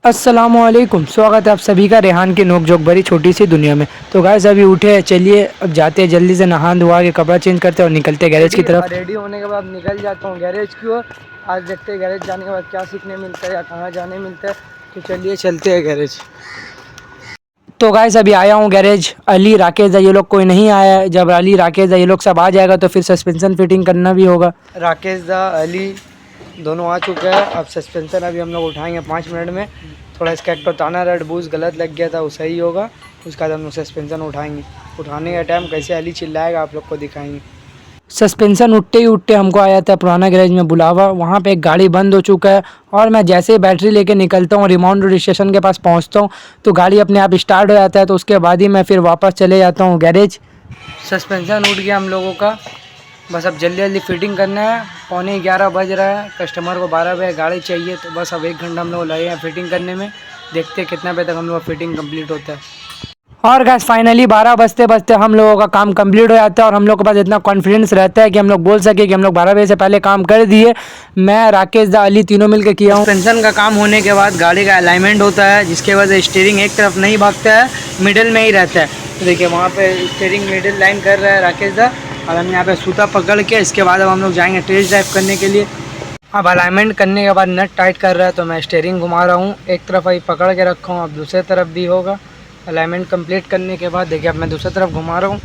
अस्सलामुअलैकुम, स्वागत है आप सभी का रेहान की नोक झोंक भरी छोटी सी दुनिया में। तो गाइस अभी उठे हैं, चलिए अब जाते हैं, जल्दी से नहा धोवा के कपड़ा चेंज करते हैं और निकलते हैं गैरेज की तरफ। रेडी होने के बाद निकल जाता हूँ गैरेज की ओर। आज देखते हैं गैरेज जाने के बाद क्या सीखने मिलता है या कहाँ जाने मिलता है। तो चलिए चलते हैं गैरेज। तो गाइस अभी आया हूँ गैरेज। अली राकेश ये लोग कोई नहीं आया है। जब अली राकेश ये लोग सब आ जाएगा तो फिर सस्पेंशन फिटिंग करना भी होगा। राकेश दा अली दोनों आ चुके हैं। अब सस्पेंशन अभी हम लोग उठाएंगे 5 मिनट में। थोड़ा इसका एक तो ताना रेड बूस्ट गलत लग गया था, वो सही होगा। उसके बाद हम लोग सस्पेंशन उठाएंगे। उठाने का टाइम कैसे अली चिल्लाएगा आप लोग को दिखाएंगे। सस्पेंशन उठते ही उठते हमको आया था पुराना गैरेज में बुलावा। वहाँ पे एक गाड़ी बंद हो चुका है और मैं जैसे ही बैटरी लेके निकलता हूँ, रिमाउंट रोड स्टेशन के पास पहुँचता हूँ तो गाड़ी अपने आप स्टार्ट हो जाता है। तो उसके बाद ही मैं फिर वापस चले जाता हूँ गैरेज। सस्पेंशन उठ गया हम लोगों का। बस अब जल्दी जल्दी फिटिंग करना है। 11:15 बज रहा है। कस्टमर को 12 बजे गाड़ी चाहिए, तो बस अब 1 घंटा हम लोग लगे हैं फिटिंग करने में। देखते हैं कितना बजे तक हम लोग फिटिंग कंप्लीट होता है। और गैस फाइनली 12 बजते बजते हम लोगों का काम कंप्लीट हो जाता है और हम लोग के पास इतना कॉन्फिडेंस रहता है कि हम लोग बोल सके कि हम लोग 12 बजे से पहले काम कर दिए। मैं राकेश दा अली तीनों मिलकर किया हूँ। सस्पेंशन का काम होने के बाद गाड़ी का अलाइनमेंट होता है, जिसके वजह से स्टीयरिंग एक तरफ नहीं भागता है, मिडिल में ही रहता है। तो देखिए वहाँ पे स्टीयरिंग मिडिल लाइन कर रहा है राकेश दा और हम यहाँ पे सूता पकड़ के इसके बाद अब हम लोग जाएंगे टेस्ट ड्राइव करने के लिए। अब अलाइनमेंट करने के बाद नट टाइट कर रहा है तो मैं स्टीयरिंग घुमा रहा हूँ। एक तरफ अभी पकड़ के रखा हूँ, अब दूसरे तरफ भी होगा। अलाइनमेंट कंप्लीट करने के बाद देखिए अब मैं दूसरी तरफ घुमा रहा हूँ।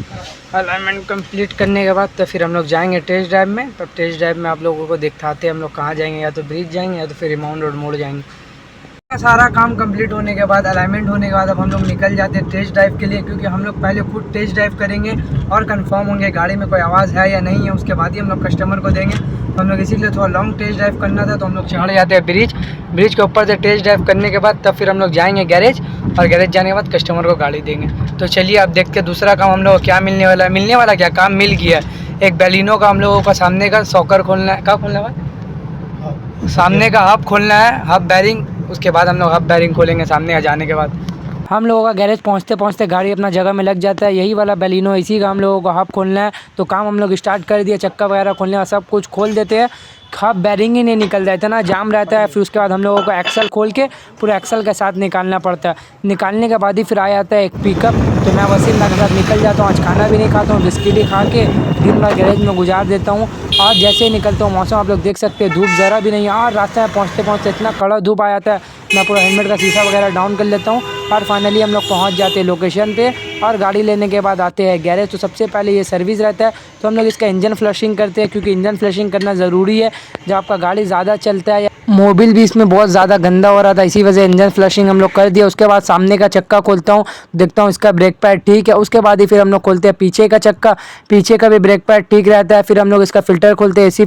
अलाइनमेंट कंप्लीट करने के बाद तो फिर हम लोग जाएंगे टेस्ट ड्राइव में। तब टेस्ट ड्राइव में आप लोगों को दिखाते हैं हम लोग कहाँ जाएंगे, या तो ब्रिज जाएंगे या तो फिर रिमाउंट रोड मोड़ जाएंगे। सारा काम कंप्लीट होने के बाद, अलाइनमेंट होने के बाद अब हम लोग निकल जाते हैं टेस्ट ड्राइव के लिए, क्योंकि हम लोग पहले खुद टेस्ट ड्राइव करेंगे और कंफर्म होंगे गाड़ी में कोई आवाज़ है या नहीं है, उसके बाद ही हम लोग कस्टमर को देंगे। तो हम लोग इसीलिए थोड़ा लॉन्ग टेस्ट ड्राइव करना था, तो हम लोग चढ़ जाते हैं ब्रिज के ऊपर से टेस्ट ड्राइव करने के बाद तब फिर हम लोग जाएंगे गैरेज और गैरेज जाने के बाद कस्टमर को गाड़ी देंगे। तो चलिए अब देखते हैं दूसरा काम हम लोग को क्या मिलने वाला है। मिलने वाला क्या काम मिल गया है। एक बैलिनो का हम लोगों का सामने का सॉकर खोलना है। क्या खोलना है? सामने का हब खोलना है, हब बैरिंग। उसके बाद हम लोग हब बैरिंग खोलेंगे सामने आ जाने के बाद। हम लोगों का गैरेज पहुंचते पहुंचते गाड़ी अपना जगह में लग जाता है। यही वाला बैलिनो, इसी का हम लोगों को हब खोलना है। तो काम हम लोग स्टार्ट कर दिया, चक्का वगैरह खोलने का सब कुछ खोल देते हैं। हब बैरिंग ही नहीं निकल रहा, इतना जाम रहता है। फिर उसके बाद हम लोगों को एक्सल खोल के पूरा एक्सल के साथ निकालना पड़ता है। निकालने के बाद ही फिर आ जाता है एक पिकअप। तो मैं वसीम के साथ निकल जाता हूँ। आज खाना भी नहीं खाता हूँ, बिस्किट ही खा के दिन भर गैरेज में गुजार देता हूँ। और जैसे ही निकलता हूँ, मौसम आप लोग देख सकते हैं, धूप ज़रा भी नहीं है। और रास्ते में पहुँचते पहुँचते इतना कड़ा धूप आ जाता है, मैं पूरा हेलमेट का शीशा वगैरह डाउन कर लेता हूँ। और फाइनली हम लोग पहुँच जाते हैं लोकेशन पे और गाड़ी लेने के बाद आते हैं गैरेज। तो सबसे पहले ये सर्विस रहता है, तो हम लोग इसका इंजन फ्लशिंग करते हैं, क्योंकि इंजन फ्लशिंग करना ज़रूरी है। जब आपका गाड़ी ज़्यादा चलता है, मोबिल भी इसमें बहुत ज़्यादा गंदा हो रहा था, इसी वजह से इंजन फ्लशिंग हम लोग कर दिया। उसके बाद सामने का चक्का खोलता हूँ, देखता हूँ इसका ब्रेक पैड ठीक है। उसके बाद ही फिर हम लोग खोलते हैं पीछे का चक्का, पीछे का भी ब्रेक पैड ठीक रहता है। फिर हम लोग इसका फ़िल्टर खोलते हैं, एसी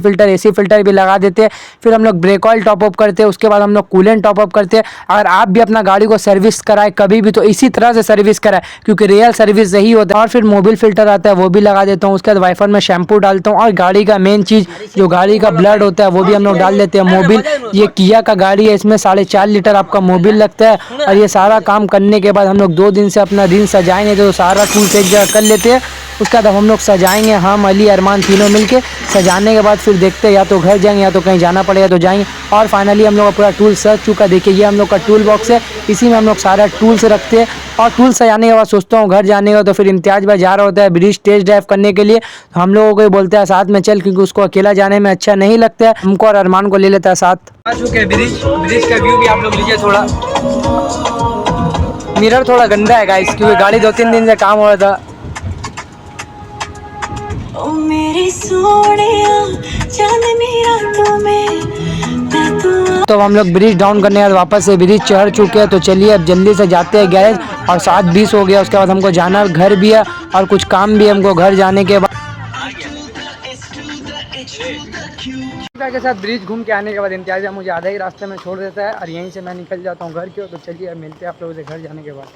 फ़िल्टर भी लगा देते हैं। फिर हम लोग ब्रेक ऑयल टॉपअप करते हैं। उसके बाद हम लोग कूलेंट टॉपअप करते हैं। अगर आप भी अपना गाड़ी को सर्विस कराए कभी भी, तो इसी तरह से सर्विस कराए, क्योंकि रियल सर्विस यही होता है। और फिर मोबिल फ़िल्टर आता है, वो भी लगा देता हूँ। उसके बाद वाइफर में शैम्पू डालता हूँ और गाड़ी का मेन चीज़ जो गाड़ी का ब्लड होता है वो भी हम लोग डाल देते हैं। मोबिल, ये किया का गाड़ी है, इसमें 4.5 लीटर आपका मोबिल लगता है। और ये सारा काम करने के बाद हम लोग 2 दिन से अपना रिंच सजाएंगे, तो सारा टूल्स एक जगह कर लेते हैं। उसका बाद हम लोग सजाएंगे, हम अली अरमान तीनों मिलके। सजाने के बाद फिर देखते हैं, या तो घर जाएंगे या तो कहीं जाना पड़ेगा तो जाएंगे। और फाइनली हम लोग का पूरा टूल सज चुका। देखिए ये हम लोग का टूल बॉक्स है, इसी में हम लोग सारा टूल्स रखते हैं। और टूल सजाने के बाद सोचता हूँ घर जाने का, तो फिर इम्तियाज भाई जा रहा होता है ब्रिज टेस्ट ड्राइव करने के लिए। तो हम लोगों को ही बोलता है साथ में चल, क्योंकि उसको अकेला जाने में अच्छा नहीं लगता है। हमको और अरमान को ले लेता है साथ। आ चुके हैं ब्रिज का व्यू भी आप लोग लीजिए। थोड़ा मिरर थोड़ा गंदा है गाइस, क्योंकि गाड़ी 2-3 दिन से काम हो रहा था। ओ मेरे सोनिया चांदनी रातों में। तो हम लोग ब्रिज डाउन करने के बाद वापस से ब्रिज चढ़ चुके हैं। तो चलिए अब जल्दी से जाते हैं गैरेज। और 7:20 हो गया। उसके बाद हमको जाना घर भी है और कुछ काम भी हमको घर जाने के बाद। के साथ ब्रिज घूम के आने के बाद इम्तियाज मुझे आधा ही रास्ते में छोड़ देता है और यहीं से मैं निकल जाता हूँ घर की ओर। तो चलिए अब मिलते हैं आप लोगों से घर जाने के बाद।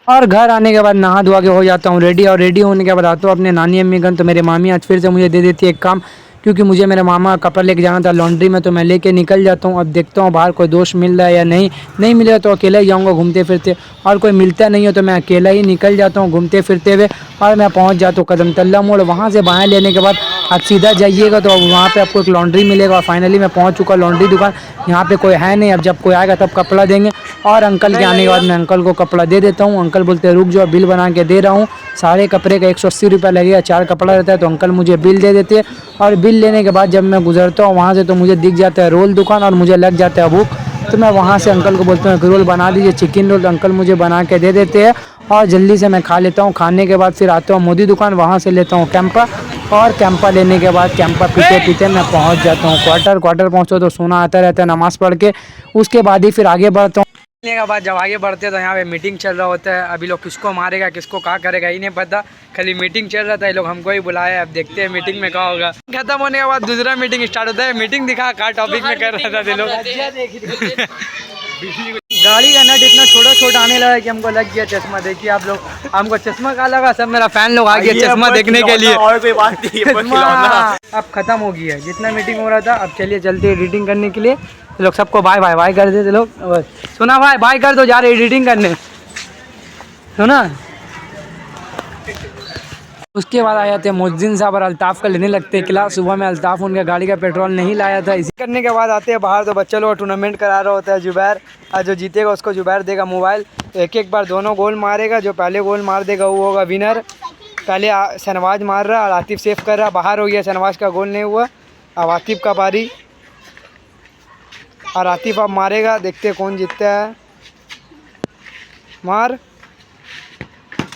और घर आने के बाद नहा धोवा के हो जाता हूँ रेडी। और रेडी होने के बाद आता हूँ अपने नानी अम्मी गन। तो मेरे मामी आज फिर से मुझे दे देती है एक काम, क्योंकि मुझे मेरे मामा का कपड़ा लेके जाना था लॉन्ड्री में। तो मैं लेके निकल जाता हूँ। अब देखता हूँ बाहर कोई दोस्त मिल रहा है या नहीं मिलेगा तो अकेला ही जाऊँगा घूमते फिरते। और कोई मिलता नहीं हो तो मैं अकेला ही निकल जाता हूँ घूमते फिरते हुए। और मैं पहुँच जाता हूँ कदम तल्ला मोड़। वहाँ से बाएँ लेने के बाद आप सीधा जाइएगा तो वहाँ पे आपको एक लॉन्ड्री मिलेगा। और फाइनली मैं पहुँच चुका लॉन्ड्री दुकान। यहाँ पे कोई है नहीं, अब जब कोई आएगा तब कपड़ा देंगे। और अंकल के आने के बाद मैं अंकल को कपड़ा दे देता हूँ। अंकल बोलते हैं रुक जाओ, बिल बना के दे रहा हूँ। सारे कपड़े का 180 रुपये लगेगा, 4 कपड़ा रहता है। तो अंकल मुझे बिल दे देते हैं और बिल लेने के बाद जब मैं गुजरता हूँ वहाँ से तो मुझे दिख जाता है रोल दुकान और मुझे लग जाता है भूख। तो मैं वहाँ से अंकल को बोलता हूँ एक रोल बना दीजिए, चिकन रोल। अंकल मुझे बना के दे देते हैं और जल्दी से मैं खा लेता हूँ। खाने के बाद फिर आता हूँ मोदी दुकान, वहाँ से लेता हूँ कैंपा और कैंपा लेने के बाद कैंपा पीते पीते मैं पहुँच जाता हूँ क्वार्टर पहुँचो तो सोना आता रहता है नमाज़ पढ़ के। उसके बाद ही फिर आगे बढ़ता हूँ। के बाद जब आगे बढ़ते तो यहाँ पे मीटिंग चल रहा होता है। अभी लोग किसको मारेगा किसको क्या करेगा ही नहीं पता, खाली मीटिंग चल रहा था। ये लोग हमको ही बुलाया, अब देखते हैं मीटिंग में क्या होगा। खत्म होने के बाद दूसरा मीटिंग स्टार्ट होता है। मीटिंग दिखा क्या टॉपिक में कर रहा था ये लोग। गाड़ी का नट इतना छोटा छोटा आने लगा कि हमको लग गया चश्मा। देखिए आप लोग, हमको चश्मा कहाँ लगा, सब मेरा फैन लोग आ गया चश्मा देखने के लिए। और कोई बात नहीं है, अब खत्म हो गई है जितना मीटिंग हो रहा था। अब चलिए चलते एडिटिंग करने के लिए। लोग सबको बाय बाय बाय कर देते लोग। सुना भाई बाय कर दो, जा रहे एडिटिंग करने, सुना। उसके बाद आ जाते हैं मुज्जिन साहब और अल्ताफ़ का लेने लगते हैं क्लास। सुबह में अल्ताफ़ उनका गाड़ी का पेट्रोल नहीं लाया था, इसी करने के बाद आते हैं बाहर। तो बच्चे लोग टूर्नामेंट करा रहा होता है। जुबैर और जो जीतेगा उसको जुबैर देगा मोबाइल। एक बार दोनों गोल मारेगा, जो पहले गोल मार देगा वो होगा विनर। पहले शहनवाज मार रहा और आतिफ सेव कर रहा, बाहर हो गया, शहनवाज का गोल नहीं हुआ। अब आतिफ का बारी और आतिफ अब मारेगा, देखते हैं कौन जीतता है। मार,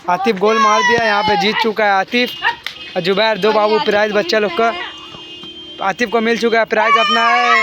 आतिफ गोल मार दिया, यहाँ पे जीत चुका है आतिफ। और जुबैर दो बाबू प्राइज बच्चा लोग का, आतिफ को मिल चुका है प्राइज अपना है।